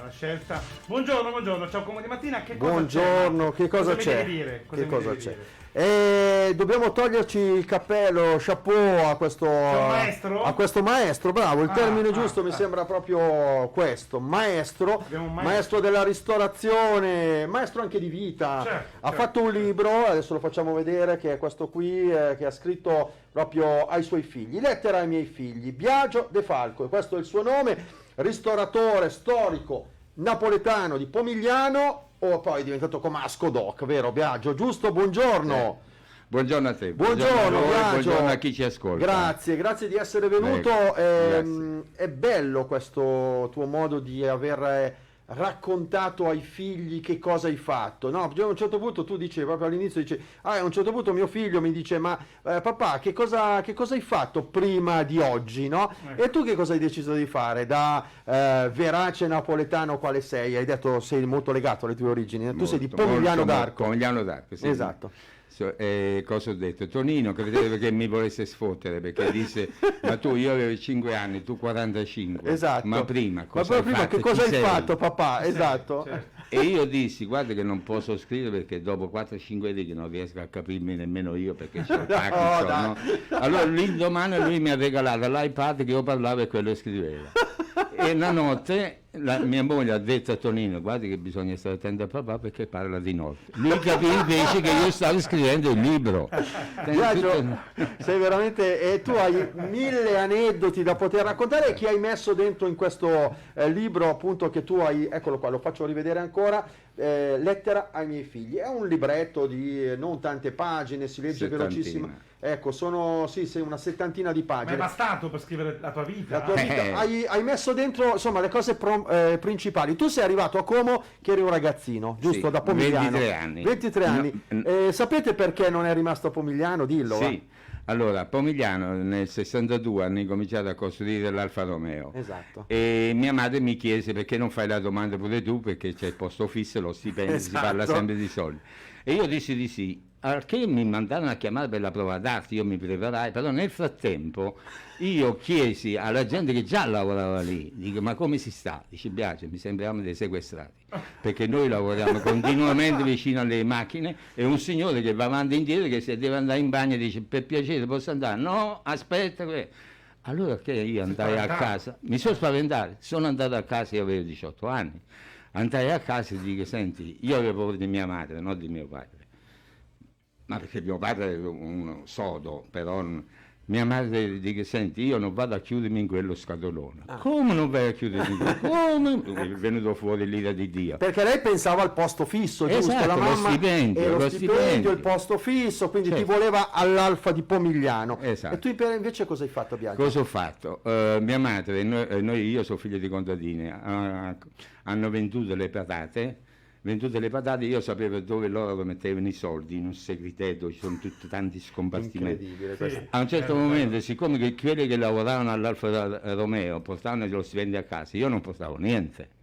la scelta. Buongiorno, ciao Como di Mattina, che cosa Buongiorno, c'è? che cosa mi c'è? devi dire? Che cosa c'è? Dobbiamo toglierci il cappello, chapeau a questo maestro? A questo maestro, bravo, il termine giusto mi ah. sembra proprio questo, maestro, Abbiamo un maestro della ristorazione, maestro anche di vita. Ha fatto un libro, adesso lo facciamo vedere, che è questo qui, che ha scritto proprio ai suoi figli, lettera ai miei figli, Biagio De Falco, e questo è il suo nome, ristoratore storico napoletano di Pomigliano, o poi è diventato Comasco Doc, vero Biagio? Giusto? Buongiorno. Buongiorno a te, Buongiorno, Biagio. buongiorno a chi ci ascolta. Grazie di essere venuto. È bello questo tuo modo di aver raccontato ai figli che cosa hai fatto. No, a un certo punto tu dicevi, proprio all'inizio, a un certo punto mio figlio mi dice, ma papà, che cosa hai fatto prima di oggi, no? E tu che cosa hai deciso di fare? Da verace napoletano quale sei? Hai detto sei molto legato alle tue origini. Tu sei di Pomigliano d'Arco. Pomigliano d'Arco, sì. Esatto. Cosa ho detto? Tonino credeva che mi volesse sfottere, perché disse, ma io avevo 5 anni, tu 45. Esatto. Ma prima che cosa hai fatto, papà? Esatto. Certo. E io dissi, guarda che non posso scrivere perché dopo 4-5 righe non riesco a capirmi nemmeno io, perché c'ho il Parkinson, no? Allora l'indomani lui mi ha regalato l'iPad che io parlavo e quello scriveva. E la notte mia moglie ha detto a Tonino, guarda che bisogna stare attento a papà perché parla di notte. Lui capì invece che io stavo scrivendo il libro. Biagio, sei veramente, e tu hai 1000 aneddoti da poter raccontare che hai messo dentro in questo libro, appunto, che tu hai, eccolo qua, lo faccio rivedere ancora, lettera ai miei figli. È un libretto di non tante pagine, si legge velocissimo. Ecco, sono una settantina di pagine. Ma è bastato per scrivere la tua vita? La tua vita. Hai messo dentro, insomma, le cose principali. Tu sei arrivato a Como che eri un ragazzino, giusto? Sì, da Pomigliano. 23 anni. 23 anni. Sapete perché non è rimasto a Pomigliano? Dillo. Sì. Allora, a Pomigliano nel 62 hanno incominciato a costruire l'Alfa Romeo. Esatto. E mia madre mi chiese perché non fai la domanda pure tu, perché c'è il posto fisso, lo stipendio, si parla sempre di soldi. E io dissi di sì. Che mi mandarono a chiamare per la prova d'arte, io mi preparai, però nel frattempo io chiesi alla gente che già lavorava lì, dico, ma come si sta? Dice, Biagio, mi sembriamo dei sequestrati, perché noi lavoriamo continuamente vicino alle macchine e un signore che va avanti e indietro, che se deve andare in bagno dice, per piacere posso andare? No, aspetta. Allora che io andai a casa, mi sono spaventato, sono andato a casa, io avevo 18 anni, andai a casa e dico, senti, io avevo paura di mia madre, non di mio padre. Ma perché mio padre era un sodo, però mia madre dice, senti, io non vado a chiudermi in quello scatolone. Come non vai a chiudermi in quello? Come? È venuto fuori l'ira di Dio. Perché lei pensava al posto fisso, giusto? Esatto, La mamma, lo stipendio, il posto fisso, quindi certo. ti voleva all'Alfa di Pomigliano. Esatto. E tu invece cosa hai fatto, Biagio? Cosa ho fatto? Mia madre, io sono figlio di contadini, hanno venduto le patate. Io sapevo dove loro mettevano i soldi, in un segreteto, ci sono tutti tanti scompartimenti. Incredibile. A un certo momento, siccome che quelli che lavoravano all'Alfa Romeo portavano lo stipendio a casa, io non portavo niente.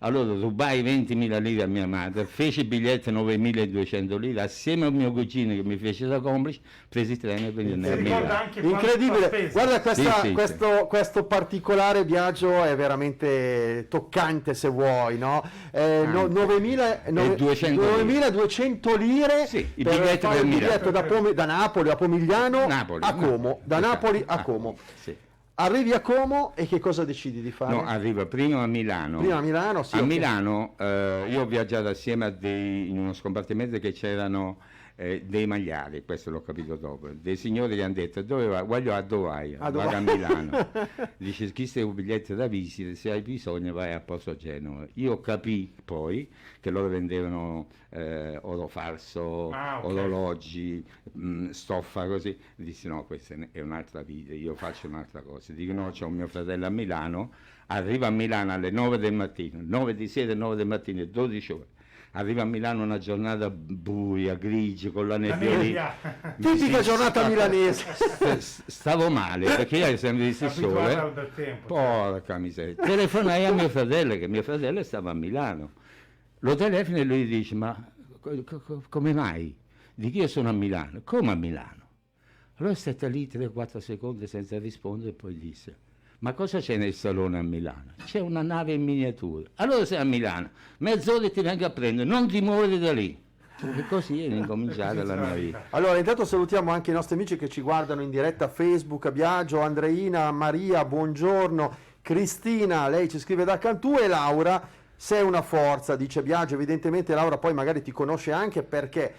Allora rubai 20.000 lire a mia madre, feci biglietti 9.200 lire, assieme a mio cugino che mi fece da complice, presi il treno per venire a Milano. Incredibile, guarda questo particolare viaggio è veramente toccante, se vuoi, no? 9.200 lire, sì, per fare il biglietto da Napoli a Pomigliano a Como, da Napoli a Como. Sì. Arrivi a Como e che cosa decidi di fare? No, arrivo prima a Milano. Prima a Milano, sì. A Milano io ho viaggiato assieme in uno scompartimento che c'erano dei magliari, questo l'ho capito dopo, dei signori che hanno detto, dove vai? Voglio a dove vai? Vado a Milano. Dice, chi sei un biglietto da visita, se hai bisogno vai a Posto Genova. Io capì poi che loro vendevano oro falso, orologi, stoffa, così. Dissi no, questa è un'altra vita, io faccio un'altra cosa. Dico no, c'ho un mio fratello a Milano, arrivo a Milano alle 9 del mattino, 9 di sera, 9 del mattino, 12 ore. Arrivo a Milano una giornata buia, grigia, con la nebbia. Tipica giornata milanese. Stavo male, perché io ero sempre visto il sole. Porca miseria. Telefonai a mio fratello, che mio fratello stava a Milano. Lo telefono e lui dice, ma come mai? Dico, io sono a Milano. Come a Milano? Allora è stata lì 3-4 secondi senza rispondere e poi disse, ma cosa c'è nel salone a Milano? C'è una nave in miniatura. Allora sei a Milano, mezz'ora e ti vengo a prendere, non ti muovere da lì. E così è incominciata la mia vita. Allora, intanto salutiamo anche i nostri amici che ci guardano in diretta a Facebook, Biagio, Andreina, Maria, buongiorno, Cristina, lei ci scrive da Cantù, e Laura, sei una forza, dice Biagio. Evidentemente Laura poi magari ti conosce anche perché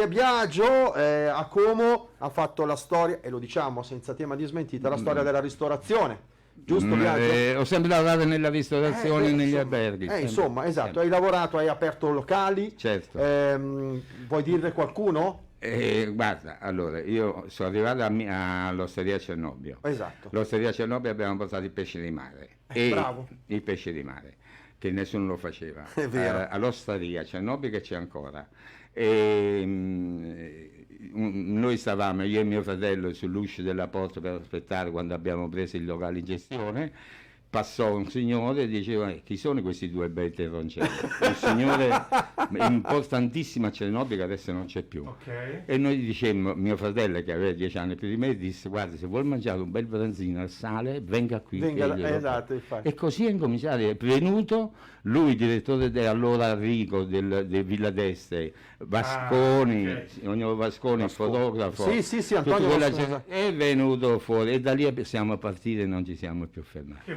Biagio a Como ha fatto la storia, e lo diciamo senza tema di smentita, la storia della ristorazione. Giusto Biagio? Ho sempre lavorato nella ristorazione e negli insomma, alberghi. insomma, esatto, sempre. hai lavorato, hai aperto locali. Certo. Vuoi dirne qualcuno? Guarda, allora, io sono arrivato all'Osteria Cernobio. Esatto. L'Osteria Cernobio abbiamo portato il pesce di mare. Bravo. Il pesce di mare, che nessuno lo faceva. È vero. All'Osteria Cernobio, che c'è ancora. E, noi stavamo, io e mio fratello, sull'uscio della porta per aspettare quando abbiamo preso il locale in gestione. Passò un signore e diceva: chi sono questi due bei terroncelli? Un signore importantissimo a Cernobio che adesso non c'è più. Ok. E noi dicemmo, mio fratello che aveva 10 anni più di me disse: guarda, se vuol mangiare un bel branzino al sale, venga qui. Esatto, infatti. E così è incominciato, è venuto lui, direttore allora Rico del Villa d'Este, Vasconi, signor Vasconi, il fotografo. Sì, Antonio tutta quella Vasconi. gente, è venuto fuori e da lì siamo partiti e non ci siamo più fermati.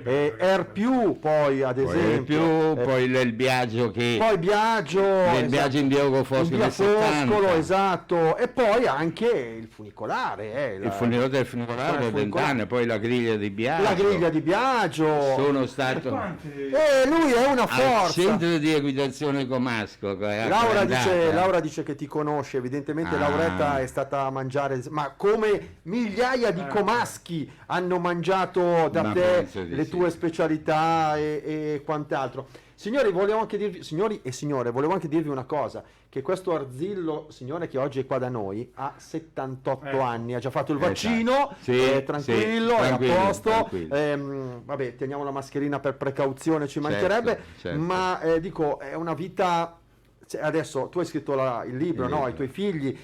Più poi ad esempio. Poi il Biagio che... Poi Biagio. Il Biagio in Diogo Foscolo in via del 70. Foscolo, esatto. E poi anche il funicolare. Il funicolare del funicolare per 20 anni, poi la griglia di Biagio. La griglia di Biagio. Sono stato lui è una al forza. centro di equitazione Comasco. Laura dice che ti conosce, evidentemente Lauretta è stata a mangiare, ma come migliaia di comaschi hanno mangiato da te le tue specialità e quant'altro. Signori, volevo anche dirvi, signori e signore, volevo anche dirvi una cosa, che questo Arzillo, signore che oggi è qua da noi, ha 78 anni, ha già fatto il vaccino, è tranquillo, è a posto, vabbè, teniamo la mascherina per precauzione, ci mancherebbe, certo. Ma dico, è una vita... Adesso tu hai scritto il libro, no? Ai tuoi figli,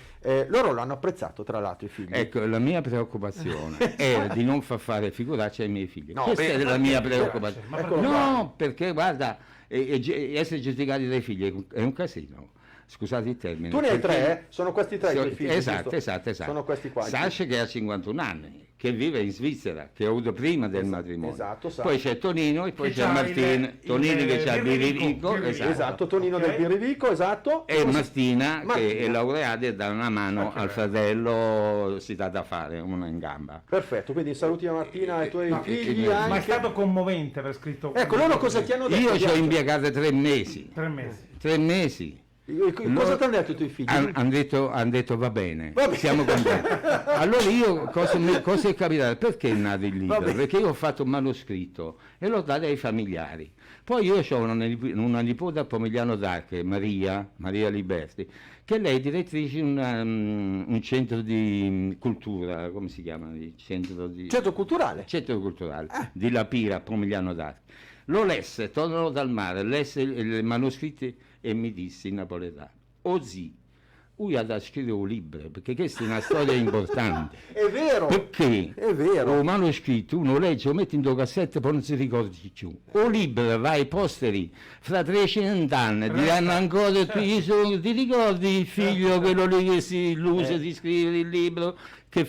loro l'hanno apprezzato tra l'altro i figli. Ecco, la mia preoccupazione era di non far fare figuracce ai miei figli. No, Questa è la mia preoccupazione. No, perché guarda, essere giudicati dai figli è un casino. Scusate il termine. Tu ne hai 3, sono questi 3 i tuoi figli. Esatto. Sono questi qua. Sasha che ha 51 anni, che vive in Svizzera, che ho avuto prima del matrimonio. Esatto, poi c'è Tonino e poi c'è Martina. Tonino che c'ha il Birrivico. Esatto, Tonino del Birrivico, esatto. E Martina che è laureata e dà una mano al fratello, si dà da fare, uno in gamba. Perfetto, quindi saluti a Martina e ai tuoi figli anche. Ma è stato commovente per scritto. Ecco, loro cosa ti hanno detto? Io ci ho impiegato 3 mesi. 3 mesi. 3 mesi. Cosa ti hanno detto i tuoi figli? Hanno detto va bene, siamo contenti. Allora io cosa è capitato? Perché è nato il libro? Perché io ho fatto un manoscritto e l'ho dato ai familiari. Poi io ho una nipote a Pomigliano d'Arche, Maria Liberti, che lei è direttrice di un centro di cultura, come si chiama? Centro culturale? Centro culturale di La Pira a Pomigliano d'Arche. Lo lesse, tornò dal mare, lesse i manoscritti e mi disse in napoletano: Ozì, lui ha da scrivere un libro, perché questa è una storia importante. È vero! Perché? È vero! Un manoscritto, uno legge, lo mette in due cassette e poi non si ricorda più. O libro va ai posteri, fra 300 anni, diranno ancora, ti ricordi il figlio, quello lì che si illusa di scrivere il libro, che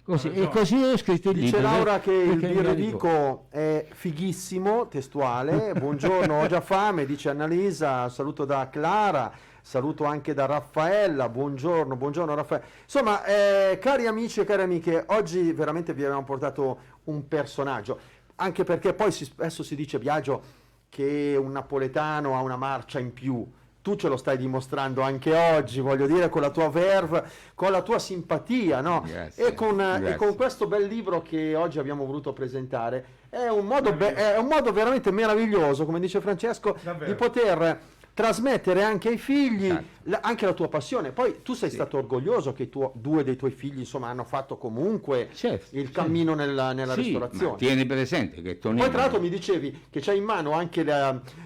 così, e così ho scritto il Dice libro. Laura che il Birrivico è fighissimo, testuale. Buongiorno, ho già fame, dice Annalisa. Saluto da Clara, saluto anche da Raffaella. Buongiorno Raffaella. Insomma, cari amici e cari amiche, oggi veramente vi abbiamo portato un personaggio, anche perché poi spesso si dice, Biagio, che un napoletano ha una marcia in più. Tu ce lo stai dimostrando anche oggi, voglio dire, con la tua verve, con la tua simpatia, no? Grazie, E con questo bel libro che oggi abbiamo voluto presentare. È un modo veramente meraviglioso, come dice Francesco, di poter trasmettere anche ai figli anche la tua passione. Poi tu sei stato orgoglioso che due dei tuoi figli, insomma, hanno fatto comunque il cammino nella ristorazione. Ma tieni presente che Tonino... Poi tra l'altro mi dicevi che c'hai in mano anche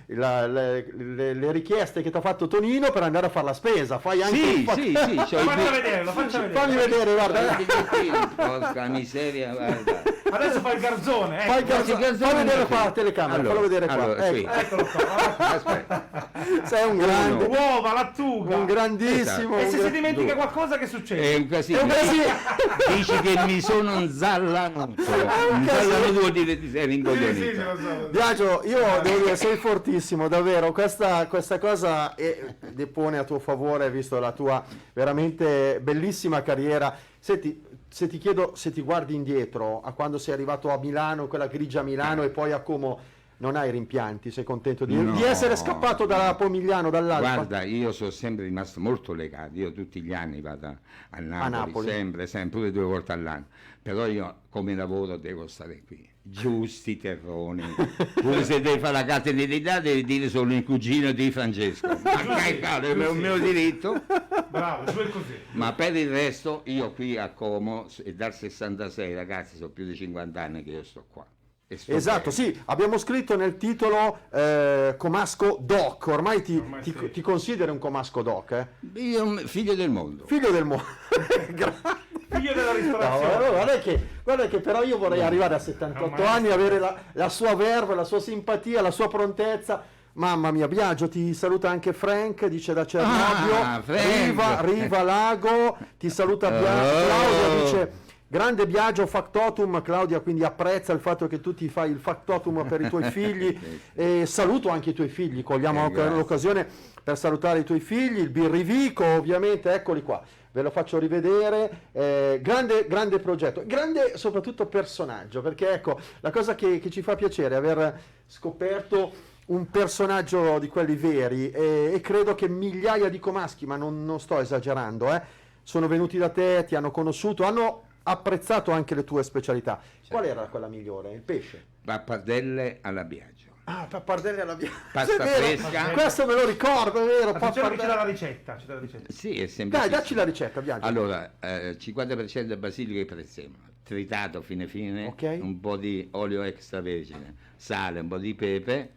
le richieste che ti ha fatto Tonino per andare a fare la spesa. Fai anche Faccia vedere. Fammi vedere, guarda. Porca miseria, guarda. Adesso fai il garzone. Fai il garzone, fai vedere qua la telecamera, Allora, fallo vedere qua. allora, qui. Eccolo qua. Aspetta. Sei un grande, Uova, lattuga. un grandissimo. E un se si dimentica qualcosa che succede? È un casino. È un casino. Dici che mi sono inzallanuto. Inzallanuto vuol dire che ti sei rincoglionito. lo so. Biagio, io devo dire, sei fortissimo, davvero. Questa cosa depone a tuo favore, visto la tua veramente bellissima carriera. Senti, se ti chiedo, se ti guardi indietro a quando sei arrivato a Milano, quella grigia Milano, e poi a Como, non hai rimpianti? Sei contento di No. essere scappato da Pomigliano, dall'Alpa? Guarda, io sono sempre rimasto molto legato, io tutti gli anni vado a Napoli, sempre, pure 2 volte all'anno, però io come lavoro devo stare qui, giusti terroni, pure se devi fare la catena di età devi dire sono il cugino di Francesco, ma che cavolo, è un mio diritto, Bravo, su e così. ma per il resto io qui a Como, e dal 66 ragazzi, sono più di 50 anni che io sto qua. E sto Esatto, bene. sì, abbiamo scritto nel titolo Comasco Doc, ormai sì. ti consideri un Comasco Doc, eh? Io figlio del mondo. Figlio del mondo. Figlio della No, ristorazione. guarda che però io vorrei arrivare a 78 anni, avere la sua verve, la sua simpatia, la sua prontezza. Mamma mia, Biagio, ti saluta anche Frank, dice da Cernobbio, Frank. Riva Lago, ti saluta Claudia, dice grande Biagio factotum. Claudia quindi apprezza il fatto che tu ti fai il factotum per i tuoi figli, e saluto anche i tuoi figli, cogliamo Grazie. l'occasione per salutare i tuoi figli, il Birrivico ovviamente, eccoli qua. Ve lo faccio rivedere, grande progetto, grande soprattutto personaggio, perché ecco, la cosa che ci fa piacere è aver scoperto un personaggio di quelli veri, e credo che migliaia di comaschi, ma non sto esagerando, sono venuti da te, ti hanno conosciuto, hanno apprezzato anche le tue specialità. Qual era quella migliore? Il pesce? Pappardelle alla Biagio. Ah, pappardelle alla bianca. Pasta È vero, fresca. questo me lo ricordo, è vero. Attenzione che c'è pappardelle. la ricetta. C'è la ricetta. Sì, è Dai, semplice. dacci la ricetta, Biagio. Allora, 50% basilico e prezzemolo, tritato fine, Ok. un po' di olio extravergine, sale, un po' di pepe,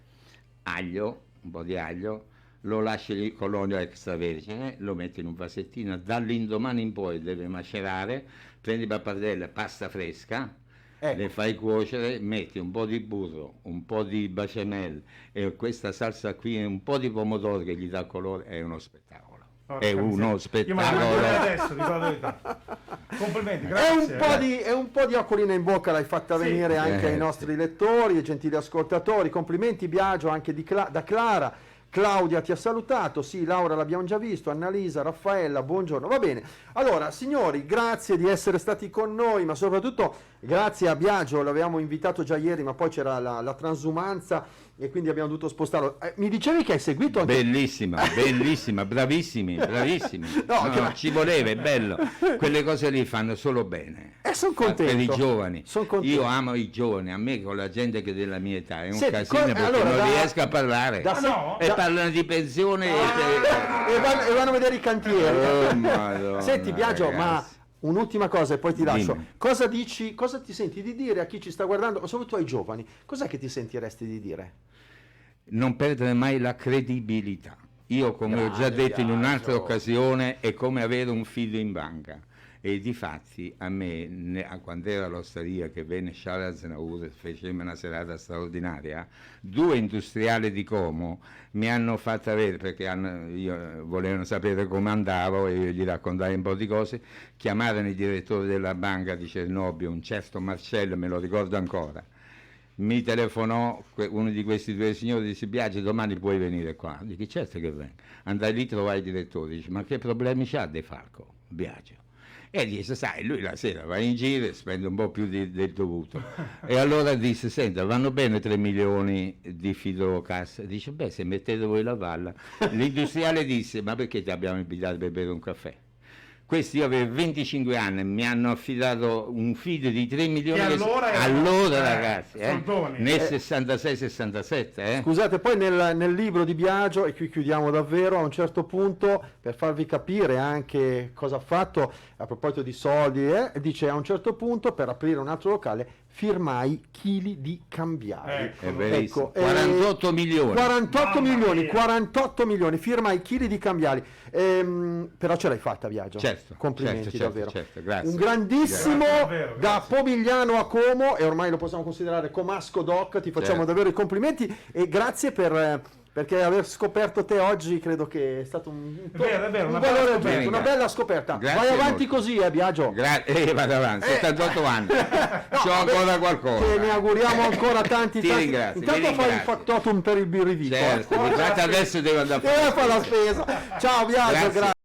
aglio, un po' di aglio, lo lasci lì con l'olio extravergine, lo metti in un vasettino, dall'indomani in poi deve macerare, prendi pappardelle, pasta fresca, Ecco. le fai cuocere, metti un po' di burro, un po' di bechamel e questa salsa qui e un po' di pomodoro che gli dà colore, è uno spettacolo. Porca È uno miseria. Io me la spettacolo. mangerei adesso, dico la verità. Complimenti, È grazie. un po' di acquolina in bocca l'hai fatta Sì. venire anche ai Sì. nostri lettori e gentili ascoltatori. Complimenti Biagio anche da Clara. Claudia ti ha salutato, sì, Laura l'abbiamo già visto, Annalisa, Raffaella, buongiorno. Va bene, allora signori, grazie di essere stati con noi, ma soprattutto grazie a Biagio, l'avevamo invitato già ieri, ma poi c'era la transumanza e quindi abbiamo dovuto spostarlo. Mi dicevi che hai seguito anche... Bellissima, bellissima, bravissimi, bravissimi. No, No, che- ci voleva, è bello. Quelle cose lì fanno solo bene. Sono contento. Per i giovani. Son contento. Io amo i giovani, a me con la gente che è della mia età è un Senti, casino perché allora, non da- riesco a parlare. da- Ah, no? E parlano di pensione E vanno a vedere i cantieri. Oh, Madonna, Senti Biagio, ma ragazzi. un'ultima cosa e poi ti lascio. Dimmi. Cosa dici, cosa ti senti di dire a chi ci sta guardando, ma soprattutto ai giovani? Cos'è che ti sentiresti di dire? Non perdere mai la credibilità. Io, come ho già Grande detto in un'altra Biagio. occasione, è come avere un figlio in banca. E difatti a me, quando era all'osteria che venne Charles Aznavour, fecemmo una serata straordinaria, 2 industriali di Como mi hanno fatto avere, perché volevano sapere come andavo e io gli raccontai un po' di cose, chiamarono il direttore della banca di Cernobbio, un certo Marcello, me lo ricordo ancora. Mi telefonò uno di questi 2 signori, disse Biagio domani puoi venire qua, dico certo che vengo, andai lì, trovai il direttore, dice ma che problemi c'ha De Falco, Biagio? E disse sai, lui la sera va in giro e spende un po' più del dovuto, e allora disse senta vanno bene 3 milioni di fidocassa, dice beh se mettete voi la palla, l'industriale disse ma perché ti abbiamo invitato per bere un caffè? Questi io avevo 25 anni, mi hanno affidato un fido di 3 milioni. Che allora era- allora ragazzi, soldoni. nel 66-67, Scusate, poi nel libro di Biagio, e qui chiudiamo davvero, a un certo punto, per farvi capire anche cosa ha fatto, a proposito di soldi, dice a un certo punto, per aprire un altro locale, firmai chili di cambiali. Ecco. È verissimo. Ecco, 48 milioni. 48 Mamma milioni, mia. 48 milioni, firmai chili di cambiali. Però ce l'hai fatta, Biagio. Certo, Complimenti, certo, davvero. certo, grazie. Un grandissimo Grazie, davvero, da grazie. Pomigliano a Como, e ormai lo possiamo considerare comasco doc, ti facciamo Certo. davvero i complimenti e grazie perché aver scoperto te oggi credo che è stato un vero, è vero, un una bella valore scoperta. aggiunto, una bella scoperta. Grazie Vai avanti molto. così, Biagio. Vado avanti, 78 anni. C'ho ancora qualcosa. Te ne auguriamo ancora tanti. Ti tanti. ringrazio, Intanto vi fai il ringrazio. factotum per il birrivico. Certo, infatti adesso devo andare a fare Fa la spesa. Ciao Biagio, Grazie. grazie.